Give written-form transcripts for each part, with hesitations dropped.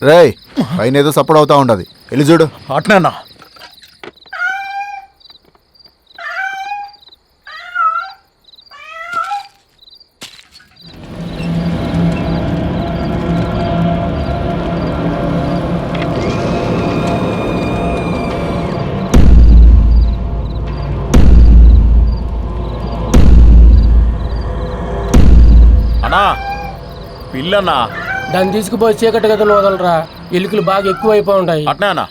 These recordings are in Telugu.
రేయ్ పైన ఏదో సపోర్ట్ అవుతా ఉండదు, వెళ్ళి చూడు. అట్నా అన్నా పిల్లన్నా దాన్ని తీసుకుపోయి చీకటి గదులు వదలరా, ఎలుకలు బాగా ఎక్కువైపో ఉంటాయి. అట్నా అన్నా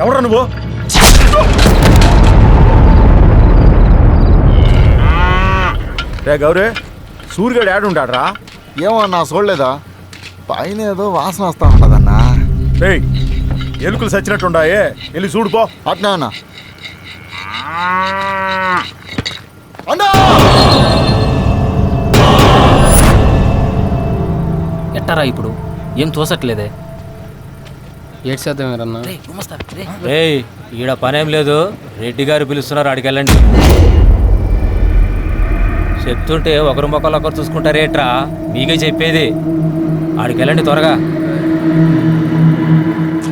ఎవరా నువ్వు? రే గౌరీ, సూర్యుడు ఏడుంటాడ్రా? ఏమో నా చూడలేదా, పైన ఏదో వాసన వస్తా ఉంటదన్నా. రేయ్ ఎలుకలు చచ్చినట్టుండాయే, వెళ్ళి చూడుపో. అట్నా అన్నా. ఎట్టారా ఇప్పుడు ఏం తోసట్లేదే? ఏడ్చేద్దామేరన్నా. ఏయ్ ఈడ పనేం లేదు, రెడ్డి గారు పిలుస్తున్నారు, ఆడికెళ్ళండి. చెప్తుంటే ఒకరు మొక్కలు ఒకరు చూసుకుంటారేట్రా, మీకే చెప్పేది. ఆడికెళ్ళండి త్వరగా,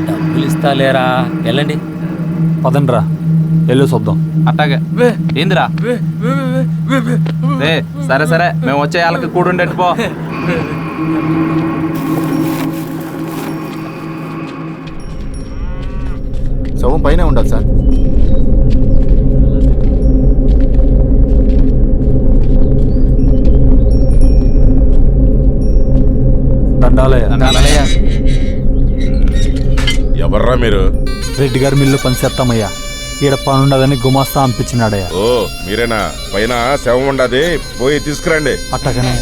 డబ్బులు ఇస్తా లేరా, వెళ్ళండి. పదండ్రా వెళ్ళి చూద్దాం. అట్టాగే ఏందిరా? సరే సరే మేము వచ్చే వాళ్ళకి కూడుండేట్టు పో. శవం పైన ఉండదు సార్. దండాలయ్య. ఎవర్రా మీరు? రెడ్డి గారి మిల్లు పనిచేస్తామయ్యా, ఈడ పనుండదని గుమాస్తా అనిపించినాడయ్యా. ఓ మీరేనా? పైన శవం ఉండదు, పోయి తీసుకురండి. అట్టగనే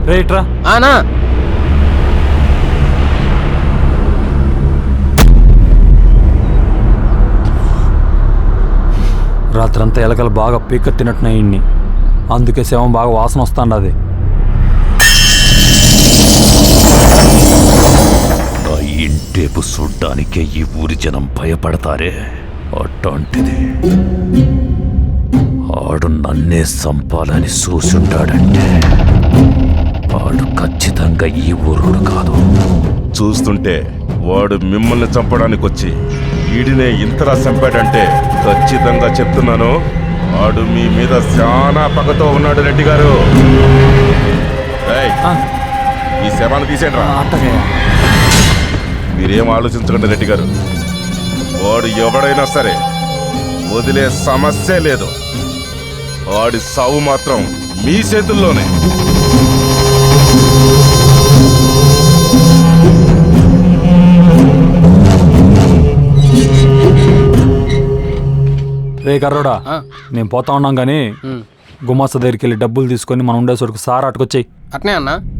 రైట్రా. ఆనా రాత్రంతా ఎలకలు బాగా పీక తినట్టున్నాయి ఇన్ని, అందుకే శవం బాగా వాసన వస్తాండది. నా ఇంటేపు చూడ్డానికే ఈ ఊరి జనం భయపడతారే, అట్లాంటిది ఆడు నన్నే చంపాలని చూసుంటాడంటే వాడు ఖచ్చితంగా ఈ ఊరుడు కాదు. చూస్తుంటే వాడు మిమ్మల్ని చంపడానికి వచ్చి వీడినే ఇంతలా చంపాడంటే ఖచ్చితంగా చెప్తున్నాను, వాడు మీ మీద చాలా పగతో ఉన్నాడు. రెడ్డి గారు, ఈ శవాన్ని తీసేయండి రా. మీరేం ఆలోచించకండి రెడ్డి గారు, వాడు ఎవడైనా సరే వదిలే సమస్యే లేదు. వాడి సావు మాత్రం మీ చేతుల్లోనే. రే కర్రోడా, మేము పోతా ఉన్నాం కానీ గుమాస్తా దగ్గరికి వెళ్ళి డబ్బులు తీసుకొని మనం ఉండే చోటుకు సారా అటుకొచ్చాయి. అట్నే అన్నా.